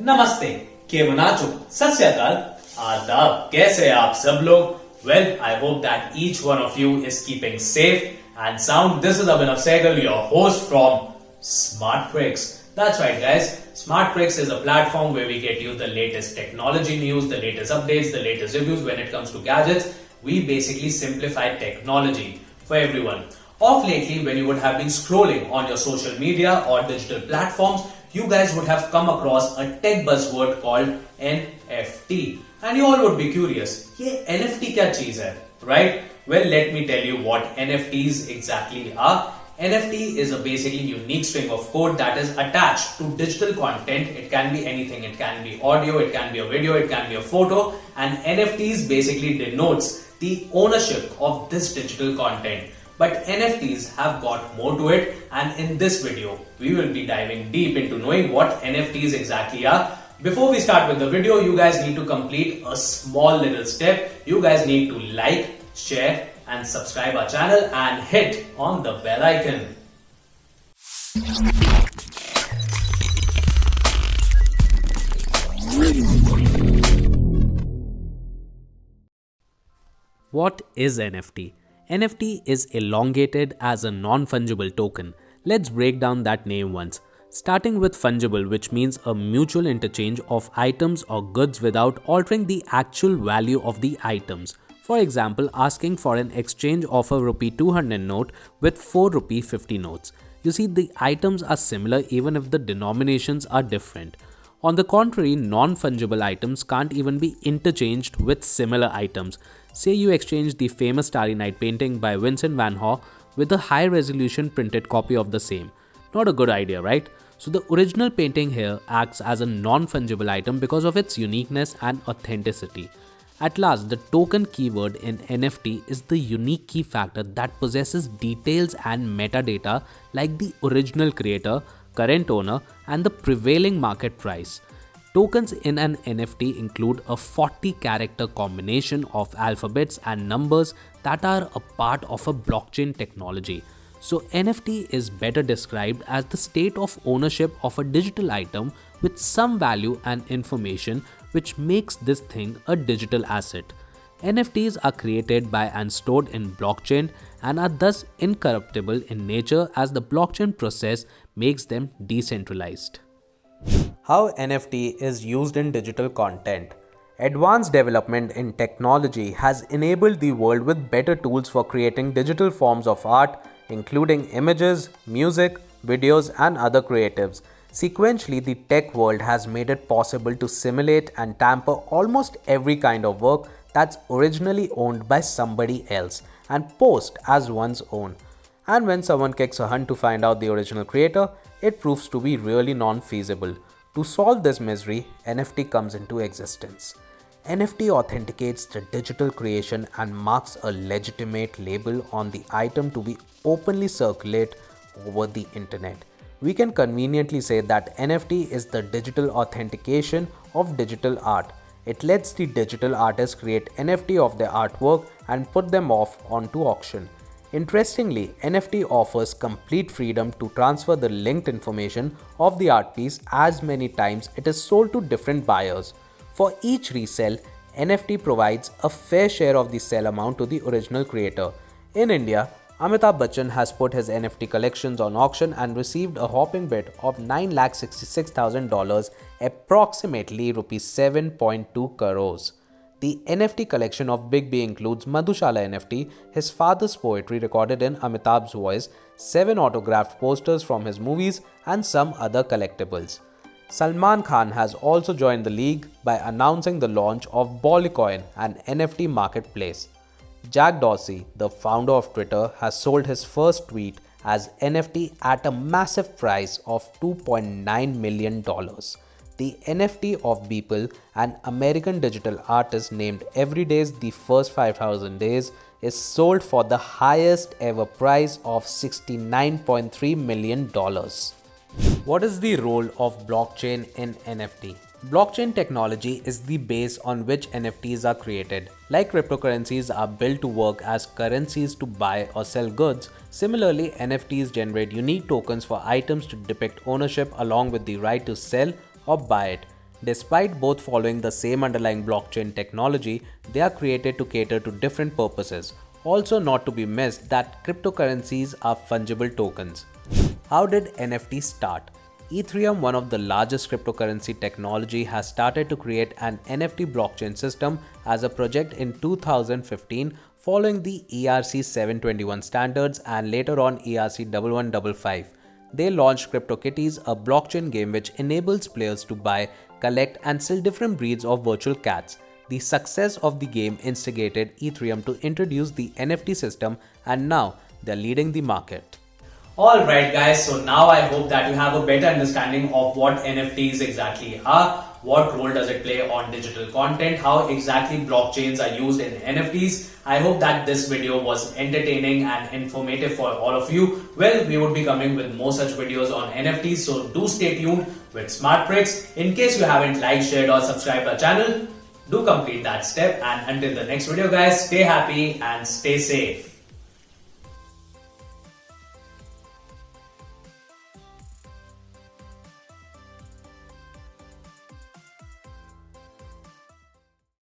नमस्ते, केमन आचो, सत श्री अकाल, आदाब, कैसे हैं आप सब लोग? Well, I hope that each one of you is keeping safe and sound. This is Abhinav Sehgal, your host from Smart Tricks. That's right, guys. Smart Tricks is a platform where we get you the latest technology news, the latest updates, the latest reviews when it comes to gadgets. We basically simplify technology for everyone. Of lately, when you would have been scrolling on your social media or digital platforms, you guys would have come across a tech buzzword called NFT. And you all would be curious, ये NFT क्या चीज है, right? Well, let me tell you what NFTs exactly are. NFT is a basically unique string of code that is attached to digital content. It can be anything. It can be audio, it can be a video, it can be a photo. And NFTs basically denotes the ownership of this digital content. But NFTs have got more to it, and in this video, we will be diving deep into knowing what NFTs exactly are. Before we start with the video, you guys need to complete a small little step. You guys need to like, share, and subscribe our channel and hit on the bell icon. What is NFT? NFT is elongated as a non-fungible token. Let's break down that name once. Starting with fungible, which means a mutual interchange of items or goods without altering the actual value of the items. For example, asking for an exchange of a rupee 200 note with 4 rupee 50 notes. You see, the items are similar even if the denominations are different. On the contrary, non-fungible items can't even be interchanged with similar items. Say you exchange the famous Starry Night painting by Vincent van Gogh with a high-resolution printed copy of the same. Not a good idea, right? So the original painting here acts as a non-fungible item because of its uniqueness and authenticity. At last, the token keyword in NFT is the unique key factor that possesses details and metadata like the original creator, current owner, and the prevailing market price. Tokens in an NFT include a 40-character combination of alphabets and numbers that are a part of a blockchain technology. So NFT is better described as the state of ownership of a digital item with some value and information, which makes this thing a digital asset. NFTs are created by and stored in blockchain and are thus incorruptible in nature as the blockchain process makes them decentralized. How NFT is used in digital content. Advanced development in technology has enabled the world with better tools for creating digital forms of art, including images, music, videos, and other creatives. Sequentially, the tech world has made it possible to simulate and tamper almost every kind of work that's originally owned by somebody else and post as one's own. And when someone kicks a hunt to find out the original creator, it proves to be really non-feasible. To solve this misery, NFT comes into existence. NFT authenticates the digital creation and marks a legitimate label on the item to be openly circulated over the internet. We can conveniently say that NFT is the digital authentication of digital art. It lets the digital artists create NFT of their artwork and put them off onto auction. Interestingly, NFT offers complete freedom to transfer the linked information of the art piece as many times it is sold to different buyers. For each resale, NFT provides a fair share of the sale amount to the original creator. In India, Amitabh Bachchan has put his NFT collections on auction and received a whopping bid of $966,000, approximately Rs 7.2 crores. The NFT collection of Big B includes Madhushala NFT, his father's poetry recorded in Amitabh's voice, 7 autographed posters from his movies, and some other collectibles. Salman Khan has also joined the league by announcing the launch of Bollycoin, an NFT marketplace. Jack Dorsey, the founder of Twitter, has sold his first tweet as NFT at a massive price of $2.9 million. The NFT of Beeple, an American digital artist named Everyday's The First 5,000 Days, is sold for the highest ever price of $69.3 million. What is the role of blockchain in NFT? Blockchain technology is the base on which NFTs are created. Like cryptocurrencies are built to work as currencies to buy or sell goods, similarly NFTs generate unique tokens for items to depict ownership along with the right to sell or buy it. Despite both following the same underlying blockchain technology, they are created to cater to different purposes. Also, not to be missed that cryptocurrencies are fungible tokens. How did NFT start? Ethereum, one of the largest cryptocurrency technology, has started to create an NFT blockchain system as a project in 2015 following the ERC 721 standards and later on ERC 1155. They launched CryptoKitties, a blockchain game which enables players to buy, collect and sell different breeds of virtual cats. The success of the game instigated Ethereum to introduce the NFT system and now they're leading the market. Alright guys, so now I hope that you have a better understanding of what NFTs exactly are, what role does it play on digital content, how exactly blockchains are used in NFTs. I hope that this video was entertaining and informative for all of you. Well, we would be coming with more such videos on NFTs, so do stay tuned with Smart Tricks. In case you haven't liked, shared or subscribed our channel, do complete that step, and until the next video guys, stay happy and stay safe.